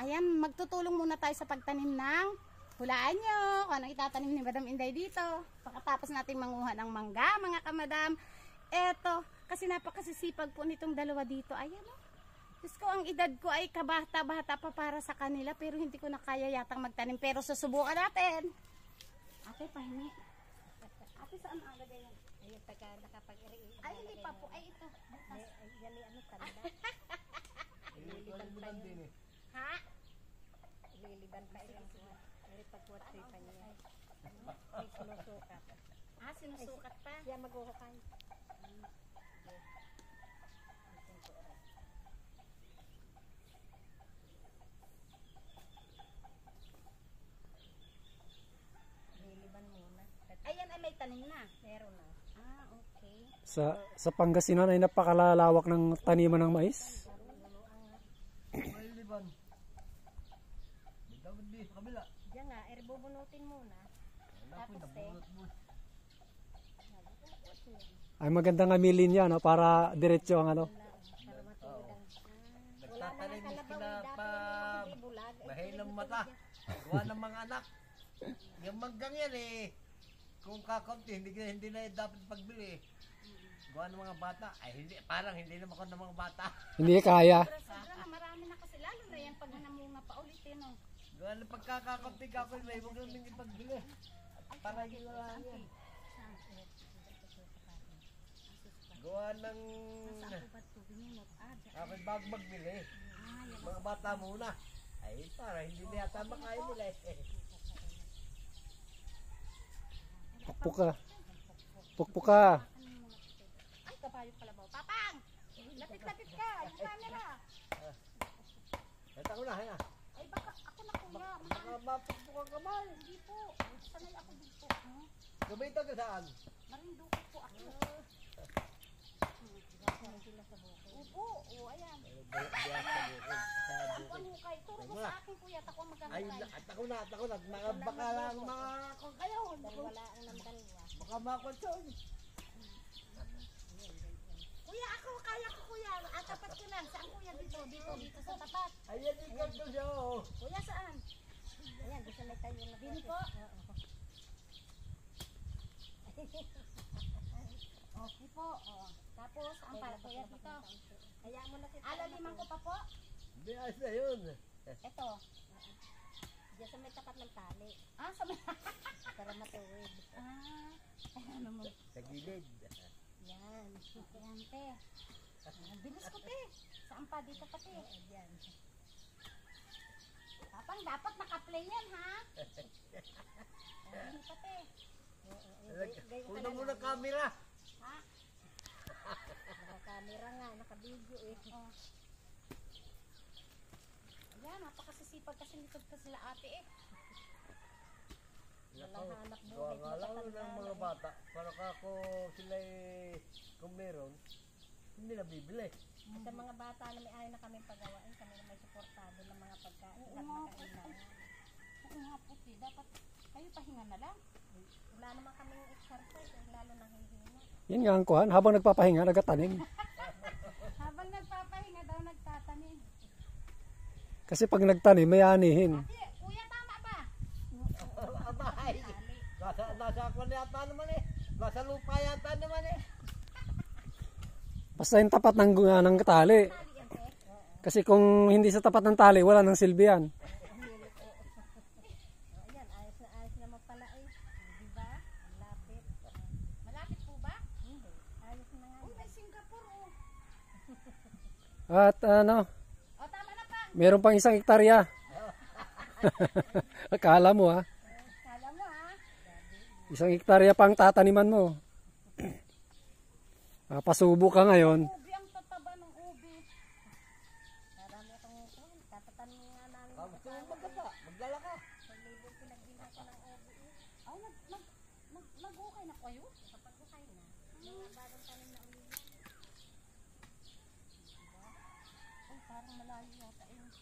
Ayan, magtutulong muna tayo sa pagtanim ng, hulaan nyo kung anong itatanim ni Madam Inday dito. Pagkatapos natin manguha ng mangga, mga kamadam. Eto, kasi napakasisipag po nitong dalawa dito. Ayan o. Diyos ko, ang edad ko ay kabata-bata pa para sa kanila, pero hindi ko na kaya yatang magtanim. Pero susubukan natin. Ate, pahingi. Ate, saan alagay yan? Ayun, pagka nakapag-iri. Ay, hindi pa po. Ay, ito. Yan ay ano, tanda. Liliban din eh. Ha? Liliban pa ilang buwan. Pero pagkuwat pa niya. May sinusukat. Ah, sinusukat pa. Yan, maghuhukay. Liliban muna. Ayan ay may tanim na. Meron na. Ah, okay. Sa Pangasinan ay napakalalawak ng taniman ng mais. May liban. Dapat di sa kabila. Diyan nga, bubunutin muna. Wala po, nabunot mo. Ay magandang amilin yan, no? Para diretso ang ano. Para matulog ang... Nagtatanim sila pa Hindi bulag. mahilang mata. Gawa ng mga anak. Yung manggang yan eh. Kung kakaunti, hindi na dapat pagbili. Gawa ng mga bata. Ay hindi, parang hindi naman ako ng mga bata. Hindi kaya. Sobra na, marami na kasi lalo na yan pag namunga pa ulit yun. Oh. Gawa ng pagkakakunti ako, may huwag namin ipagbili. Para yun lang yan. Gawa ng... Ako bago magbili. Mga bata muna. Ay, para hindi na yata makain nila eh. Pukpuka. Pukpuka. Ay, kabayo pala ba? Papang! Lapit-lapit ka! Yung camera! Kata ko na, ha? Ay, baka ako na kuya. Baka mapukpuk ang kamay. Hindi po. Sanay ako dito. Hmm? Gabay ka saan? Marinduko po ako. Upo. O, ayan. Ako ang hukay. Turo mo sa akin kuya. Ako ang Ay, magkakukay. ako na. Baka lang makakon kayo. Wala ang namdalwa. Baka makonsyon. Kuya, ako. Kaya ko kuya. Ang tapat ko lang. Saan kuya? Dito sa tapat. Ayan, ikaw to siya. Kuya, saan? Ayan, gusto na tayo na. Dini po? Okay po. O. Tapos, ang para kuya dito. Hayaan mo na si Alaliman ko pa po. Hindi, ayos na yun. Ito. Diyan sa may tapat ng tali. Ah, sa may... Para matuwid. Ah. Ano mo? Sa gilid. Yan. Ayan, te. Ang bilis ko, te. Saan pa? Dito pa, te. Ayan. Tapang, dapat naka-play yan, ha? Hindi pa, te. Una muna camera. Ha? Naka-camera nga, naka-video eh. Oh. Ayan, napakasisipag kasi nito sila ate, eh. Nalahanap buhay. Gawa nga lang ng mga bata. Para kako sila kung meron, hindi na bibili. Sa mga bata na may ayaw na kami pagawain, kami na may suportado ng mga pagkain. Oo nga po, oo nga po, te. Dapat kayo pahinga na lang. Wala naman kaming exercise, lalo na hihina. Yan nga ang kuhan. Habang nagpapahinga, nagatanim. Habang nagpapahinga daw, nagtatanim. Kasi pag nagtanim, may anihin. Ate, kuya, tama ba? Abay! Nasa ako na yata naman eh. Nasa lupa yata naman eh. Basta yung tapat ng tali. Kasi kung hindi sa tapat ng tali, wala nang silbi yan. Ayan, ayos na pala eh. Diba? Ang lapit. Malapit po ba? Hindi. Ayos na nga. Uy, may Singapore, oh. At ano, O, tama na pa. meron pang 1 hektarya. Akala mo ha. Kala mo, ha? 1 hektarya pang tataniman mo. Pasubo ka ngayon. Ubi, ang tataba ng ubi. Marami akong kuhan. Tatatanin nga namin. Gusto mo magkasa, magdala ka. Sa libo pinagbila ko ng obi. Ay, nag-ukay na kayo? Kapag ukay na. Mga bagong tanim na ulit. Ay, parang malayo yata yun.